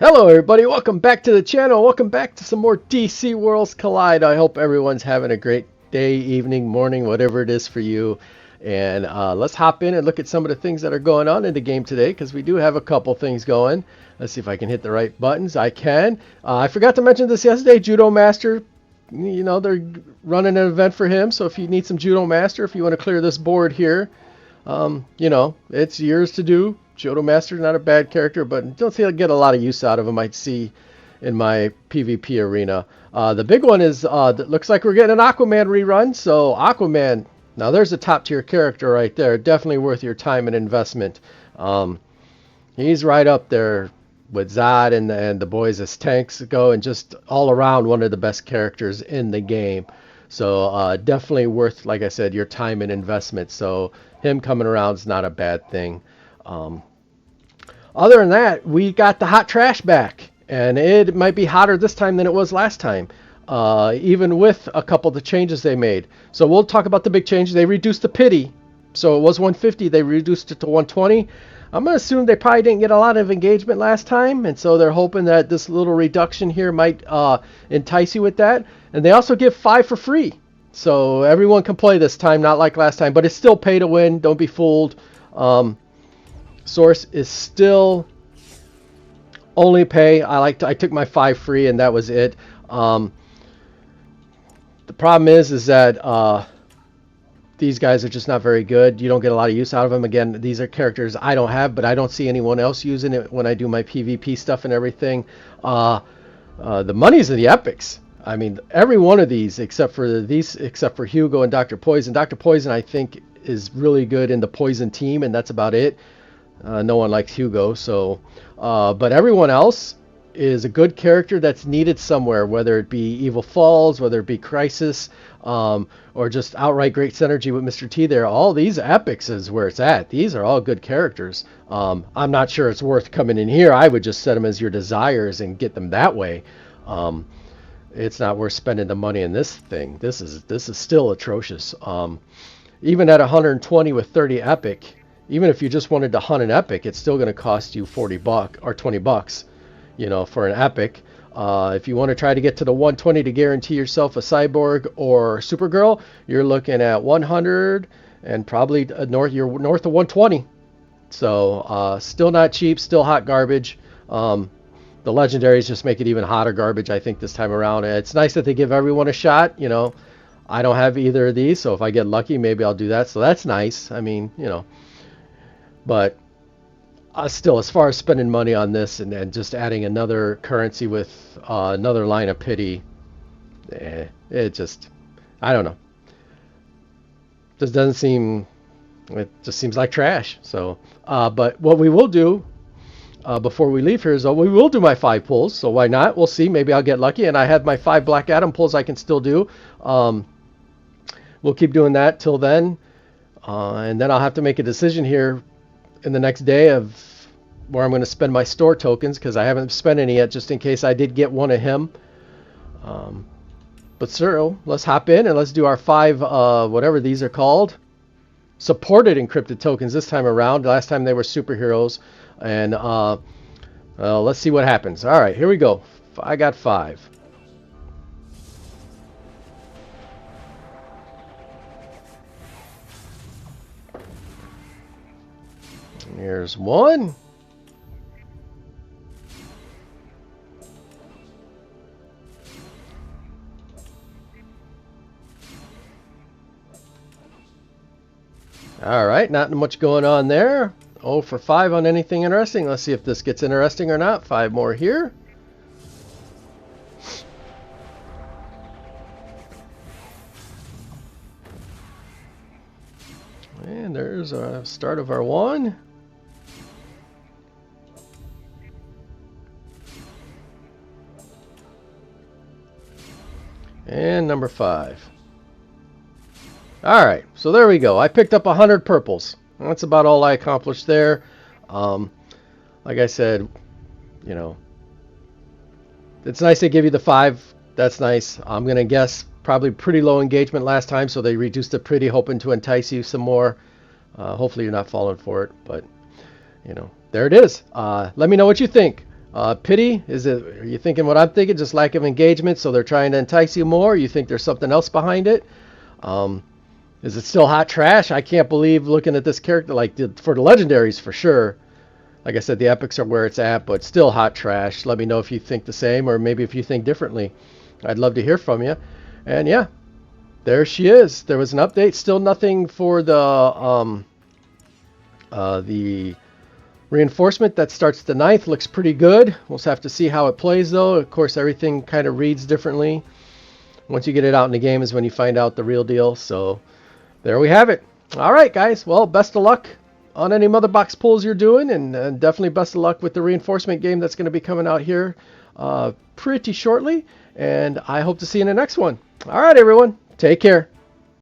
Hello everybody, welcome back to the channel. Welcome back to some more DC Worlds Collide. I hope everyone's having a great day, evening, morning, whatever it is for you. And let's hop in and look at some of the things that are going on in the game today, because we do have a couple things going. Let's see if I can hit the right buttons. I can. I forgot to mention this yesterday. Judo Master, you know, they're running an event for him. So if you need some Judo Master, if you want to clear this board here, you know, it's yours to do. Judo Master's not a bad character, but don't think I'll get a lot of use out of him. I'd see in my PvP arena. The big one is that looks like we're getting an Aquaman rerun. So Aquaman, now there's a top tier character right there. Definitely worth your time and investment. He's right up there with Zod and the boys as tanks go, and just all around one of the best characters in the game. So definitely worth, like I said, your time and investment. So him coming around is not a bad thing. Other than that, we got the hot trash back, and it might be hotter this time than it was last time, even with a couple of the changes they made. So we'll talk about the big change. They reduced the pity, so it was 150. They reduced it to 120. I'm going to assume they probably didn't get a lot of engagement last time, and so they're hoping that this little reduction here might entice you with that. And they also give 5 for free, so everyone can play this time, not like last time, but it's still pay to win. Don't be fooled. Source is still only pay. I took my 5 free and that was it. The problem is that these guys are just not very good. You don't get a lot of use out of them. Again, these are characters I don't have, but I don't see anyone else using it when I do my PvP stuff and everything. The money's in the epics. I mean, every one of these except for Hugo and Dr. Poison. Dr. Poison, I think, is really good in the Poison team, and that's about it. No one likes Hugo, so but everyone else is a good character that's needed somewhere, whether it be Evil Falls, whether it be Crisis, or just outright great synergy with Mr. T there. All these epics is where it's at. These are all good characters. I'm not sure it's worth coming in here. I would just set them as your desires and get them that way. It's not worth spending the money in this thing. This is still atrocious. Even at 120 with 30 epic, even if you just wanted to hunt an epic, it's still going to cost you $40 or $20, you know, for an epic. If you want to try to get to the 120 to guarantee yourself a Cyborg or Supergirl, you're looking at 100 and probably you're north of 120. So still not cheap, still hot garbage. The legendaries just make it even hotter garbage, I think, this time around. It's nice that they give everyone a shot. You know, I don't have either of these, so if I get lucky, maybe I'll do that. So that's nice. I mean, you know. But still, as far as spending money on this and just adding another currency with another line of pity, it just, I don't know. Just doesn't seem, it just seems like trash. So, but what we will do before we leave here is we will do my 5 pulls. So why not? We'll see. Maybe I'll get lucky. And I have my 5 Black Adam pulls I can still do. We'll keep doing that till then. And then I'll have to make a decision here in the next day of where I'm going to spend my store tokens, because I haven't spent any yet, just in case I did get one of him. But sir, let's hop in and let's do our 5 whatever these are called, supported encrypted tokens this time around. Last time they were superheroes, and let's see what happens. All right, here we go. I got 5. Here's 1. All right, not much going on there. 0 for 5 on anything interesting. Let's see if this gets interesting or not. 5 more here. And there's a start of our 1. And number 5. All right, so there we go. I picked up 100 purples. That's about all I accomplished there. Like I said, you know, it's nice they give you the 5. That's nice. I'm going to guess probably pretty low engagement last time, so they reduced it pretty, hoping to entice you some more. Hopefully you're not falling for it, but, you know, there it is. Let me know what you think. Pity, are you thinking what I'm thinking? Just lack of engagement, so they're trying to entice you more? You think there's something else behind it? Um, is it still hot trash? I can't believe looking at this character, like for the legendaries for sure. Like I said, the epics are where it's at, but still hot trash. Let me know if you think the same, or maybe if you think differently. I'd love to hear from you. And yeah, there she is. There was an update. Still nothing for the reinforcement that starts the 9th. Looks pretty good. We'll just have to see how it plays, though. Of course, everything kind of reads differently. Once you get it out in the game is when you find out the real deal. So there we have it. All right, guys. Well, best of luck on any mother box pulls you're doing, and definitely best of luck with the reinforcement game that's going to be coming out here pretty shortly. And I hope to see you in the next one. All right, everyone. Take care.